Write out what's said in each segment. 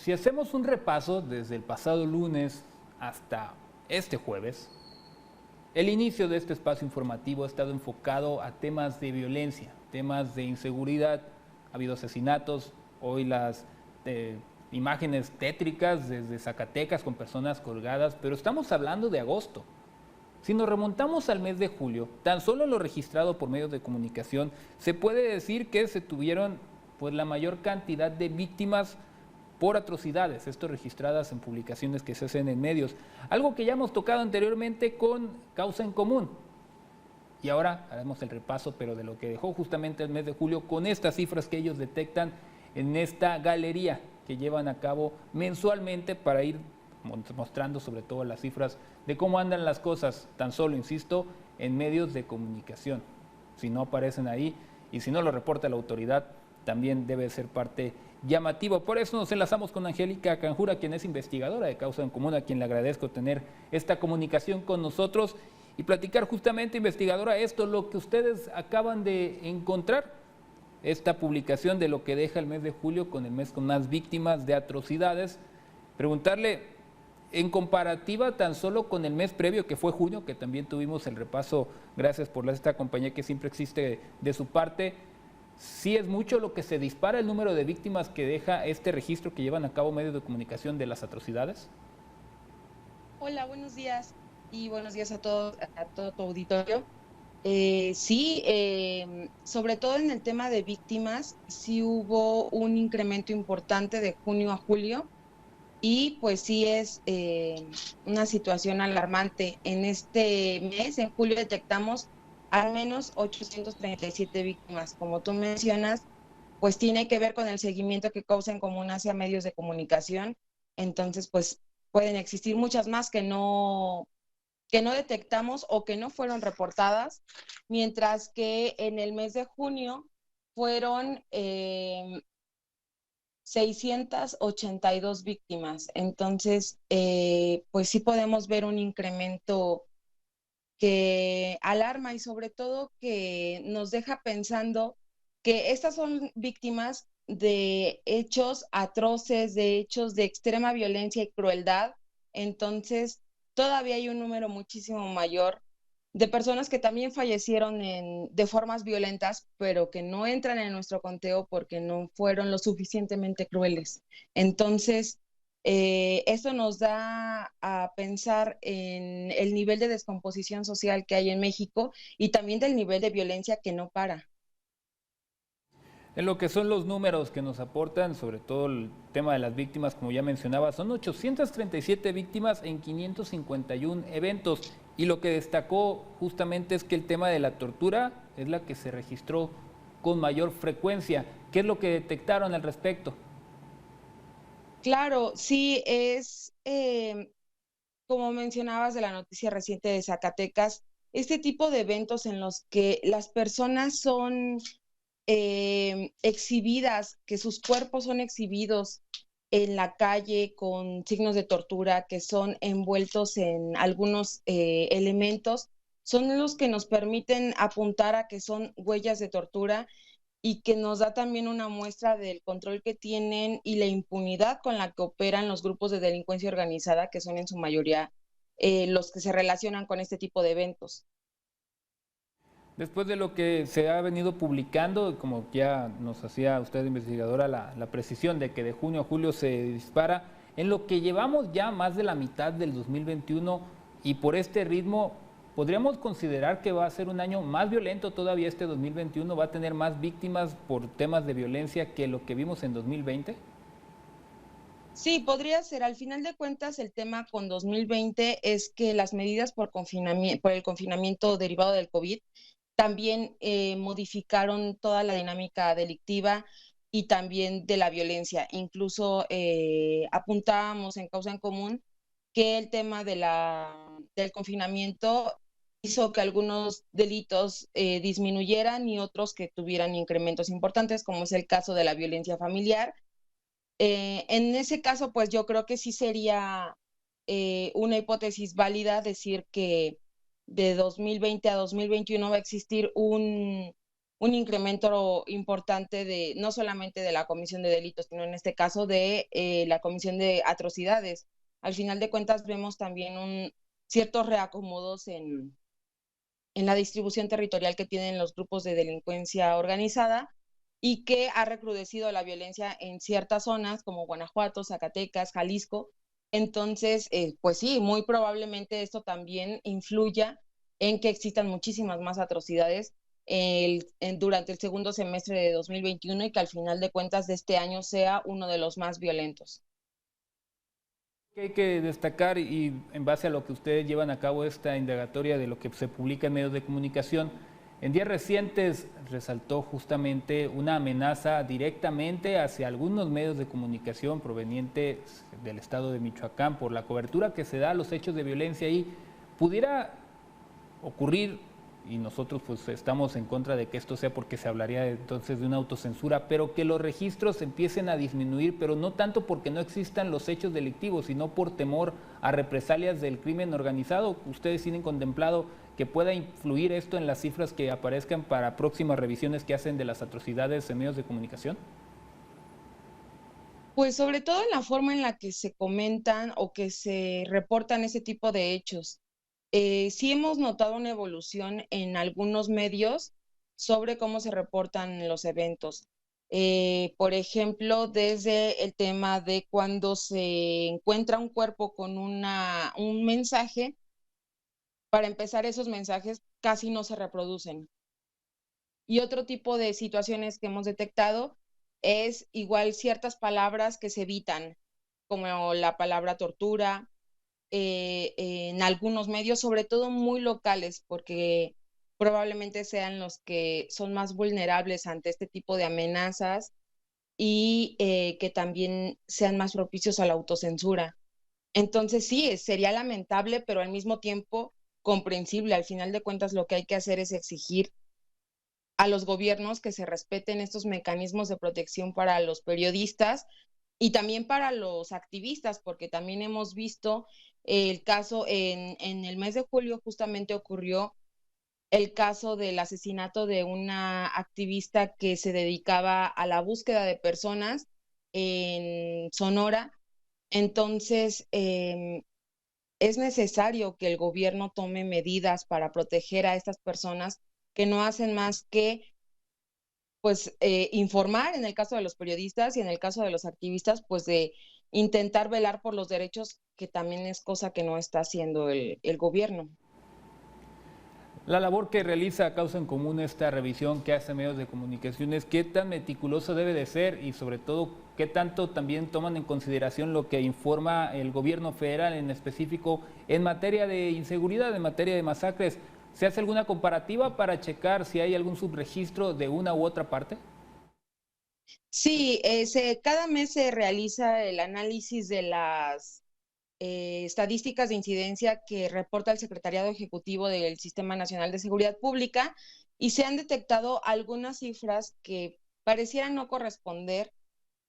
Si hacemos un repaso desde el pasado lunes hasta este jueves, el inicio de este espacio informativo ha estado enfocado a temas de violencia, temas de inseguridad. Ha habido asesinatos, hoy las imágenes tétricas desde Zacatecas con personas colgadas, pero estamos hablando de agosto. Si nos remontamos al mes de julio, tan solo lo registrado por medios de comunicación, se puede decir que se tuvieron pues, la mayor cantidad de víctimas por atrocidades, esto registradas en publicaciones que se hacen en medios. Algo que ya hemos tocado anteriormente con Causa en Común. Y ahora haremos el repaso, pero de lo que dejó justamente el mes de julio con estas cifras que ellos detectan en esta galería que llevan a cabo mensualmente para ir mostrando sobre todo las cifras de cómo andan las cosas, tan solo, insisto, en medios de comunicación. Si no aparecen ahí y si no lo reporta la autoridad, también debe ser parte llamativa. Por eso nos enlazamos con Angélica Canjura, quien es investigadora de Causa en Común, a quien le agradezco tener esta comunicación con nosotros y platicar justamente, investigadora, esto, lo que ustedes acaban de encontrar, esta publicación de lo que deja el mes de julio con el mes con más víctimas de atrocidades. Preguntarle, en comparativa tan solo con el mes previo que fue junio, que también tuvimos el repaso, gracias por esta compañía que siempre existe de su parte, ¿sí es mucho lo que se dispara el número de víctimas que deja este registro que llevan a cabo medios de comunicación de las atrocidades? Hola, buenos días y buenos días a todos, a todo tu auditorio. Sí, sobre todo en el tema de víctimas, sí hubo un incremento importante de junio a julio y pues sí es una situación alarmante. En este mes, en julio, detectamos al menos 837 víctimas. Como tú mencionas, pues tiene que ver con el seguimiento que Causa en Común hacia medios de comunicación. Entonces, pues pueden existir muchas más que no detectamos o que no fueron reportadas, mientras que en el mes de junio fueron 682 víctimas. Entonces, pues sí podemos ver un incremento que alarma y sobre todo que nos deja pensando que estas son víctimas de hechos atroces, de hechos de extrema violencia y crueldad. Entonces, todavía hay un número muchísimo mayor de personas que también fallecieron de formas violentas, pero que no entran en nuestro conteo porque no fueron lo suficientemente crueles. Entonces, eso nos da a pensar en el nivel de descomposición social que hay en México y también del nivel de violencia que no para. En lo que son los números que nos aportan, sobre todo el tema de las víctimas, como ya mencionaba, son 837 víctimas en 551 eventos. Y lo que destacó justamente es que el tema de la tortura es la que se registró con mayor frecuencia. ¿Qué es lo que detectaron al respecto? Claro, sí, es como mencionabas de la noticia reciente de Zacatecas, este tipo de eventos en los que las personas son exhibidas, que sus cuerpos son exhibidos en la calle con signos de tortura, que son envueltos en algunos elementos, son los que nos permiten apuntar a que son huellas de tortura y que nos da también una muestra del control que tienen y la impunidad con la que operan los grupos de delincuencia organizada, que son en su mayoría los que se relacionan con este tipo de eventos. Después de lo que se ha venido publicando, como ya nos hacía usted investigadora la precisión de que de junio a julio se dispara, en lo que llevamos ya más de la mitad del 2021 y por este ritmo, ¿podríamos considerar que va a ser un año más violento todavía este 2021? ¿Va a tener más víctimas por temas de violencia que lo que vimos en 2020? Sí, podría ser. Al final de cuentas, el tema con 2020 es que las medidas por el confinamiento derivado del COVID también modificaron toda la dinámica delictiva y también de la violencia. Incluso apuntábamos en Causa en Común que el tema del confinamiento hizo que algunos delitos disminuyeran y otros que tuvieran incrementos importantes, como es el caso de la violencia familiar. En ese caso, pues yo creo que sí sería una hipótesis válida decir que de 2020 a 2021 va a existir un incremento importante de no solamente de la comisión de delitos, sino en este caso de la comisión de atrocidades. Al final de cuentas vemos también ciertos reacomodos en la distribución territorial que tienen los grupos de delincuencia organizada y que ha recrudecido la violencia en ciertas zonas como Guanajuato, Zacatecas, Jalisco. Entonces, pues sí, muy probablemente esto también influya en que existan muchísimas más atrocidades durante el segundo semestre de 2021 y que al final de cuentas de este año sea uno de los más violentos. Hay que destacar, y en base a lo que ustedes llevan a cabo esta indagatoria de lo que se publica en medios de comunicación, en días recientes resaltó justamente una amenaza directamente hacia algunos medios de comunicación provenientes del estado de Michoacán por la cobertura que se da a los hechos de violencia ahí. ¿Pudiera ocurrir, y nosotros pues estamos en contra de que esto sea porque se hablaría entonces de una autocensura, pero que los registros empiecen a disminuir, pero no tanto porque no existan los hechos delictivos, sino por temor a represalias del crimen organizado? ¿Ustedes tienen contemplado que pueda influir esto en las cifras que aparezcan para próximas revisiones que hacen de las atrocidades en medios de comunicación? Pues sobre todo en la forma en la que se comentan o que se reportan ese tipo de hechos. Sí hemos notado una evolución en algunos medios sobre cómo se reportan los eventos. Por ejemplo, desde el tema de cuando se encuentra un cuerpo con un mensaje, para empezar, esos mensajes casi no se reproducen. Y otro tipo de situaciones que hemos detectado es igual ciertas palabras que se evitan, como la palabra tortura, en algunos medios, sobre todo muy locales, porque probablemente sean los que son más vulnerables ante este tipo de amenazas y que también sean más propicios a la autocensura. Entonces sí, sería lamentable, pero al mismo tiempo comprensible. Al final de cuentas, lo que hay que hacer es exigir a los gobiernos que se respeten estos mecanismos de protección para los periodistas y también para los activistas, porque también hemos visto el caso en el mes de julio justamente ocurrió el caso del asesinato de una activista que se dedicaba a la búsqueda de personas en Sonora. Entonces, es necesario que el gobierno tome medidas para proteger a estas personas que no hacen más que pues informar en el caso de los periodistas y en el caso de los activistas, pues de intentar velar por los derechos, que también es cosa que no está haciendo el gobierno. La labor que realiza Causa en Común, esta revisión que hace medios de comunicaciones, ¿qué tan meticuloso debe de ser y sobre todo qué tanto también toman en consideración lo que informa el gobierno federal en específico en materia de inseguridad, en materia de masacres? ¿Se hace alguna comparativa para checar si hay algún subregistro de una u otra parte? Sí, cada mes se realiza el análisis de las estadísticas de incidencia que reporta el Secretariado Ejecutivo del Sistema Nacional de Seguridad Pública y se han detectado algunas cifras que parecieran no corresponder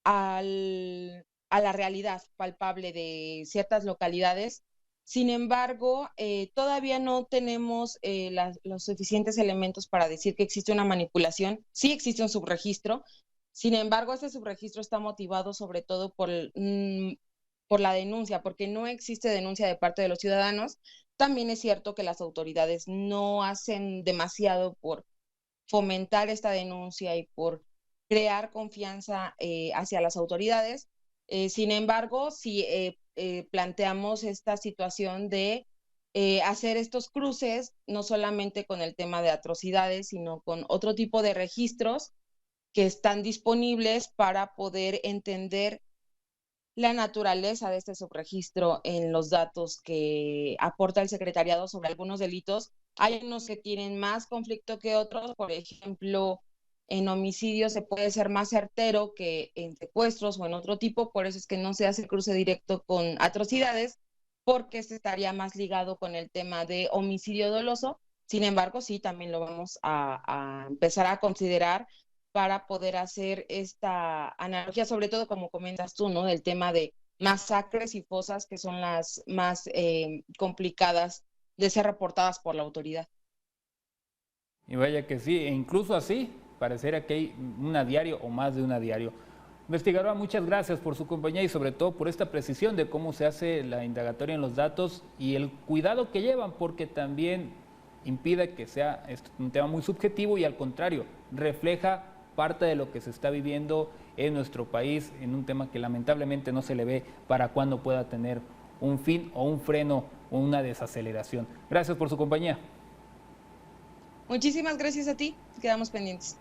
a la realidad palpable de ciertas localidades. Sin embargo, todavía no tenemos los suficientes elementos para decir que existe una manipulación. Sí existe un subregistro. Sin embargo, este subregistro está motivado sobre todo por la denuncia, porque no existe denuncia de parte de los ciudadanos. También es cierto que las autoridades no hacen demasiado por fomentar esta denuncia y por crear confianza hacia las autoridades. Sin embargo, si planteamos esta situación de hacer estos cruces, no solamente con el tema de atrocidades, sino con otro tipo de registros que están disponibles para poder entender la naturaleza de este subregistro en los datos que aporta el secretariado sobre algunos delitos. Hay unos que tienen más conflicto que otros, por ejemplo, en homicidios se puede ser más certero que en secuestros o en otro tipo, por eso es que no se hace cruce directo con atrocidades, porque este estaría más ligado con el tema de homicidio doloso. Sin embargo, sí, también lo vamos a empezar a considerar para poder hacer esta analogía, sobre todo como comentas tú, ¿no? Del tema de masacres y fosas que son las más complicadas de ser reportadas por la autoridad. Y vaya que sí, e incluso así, pareciera que hay una diario o más de una diario. Investigadora, muchas gracias por su compañía y sobre todo por esta precisión de cómo se hace la indagatoria en los datos y el cuidado que llevan, porque también impide que sea un tema muy subjetivo y al contrario, refleja parte de lo que se está viviendo en nuestro país en un tema que lamentablemente no se le ve para cuándo pueda tener un fin o un freno o una desaceleración. Gracias por su compañía. Muchísimas gracias a ti, quedamos pendientes.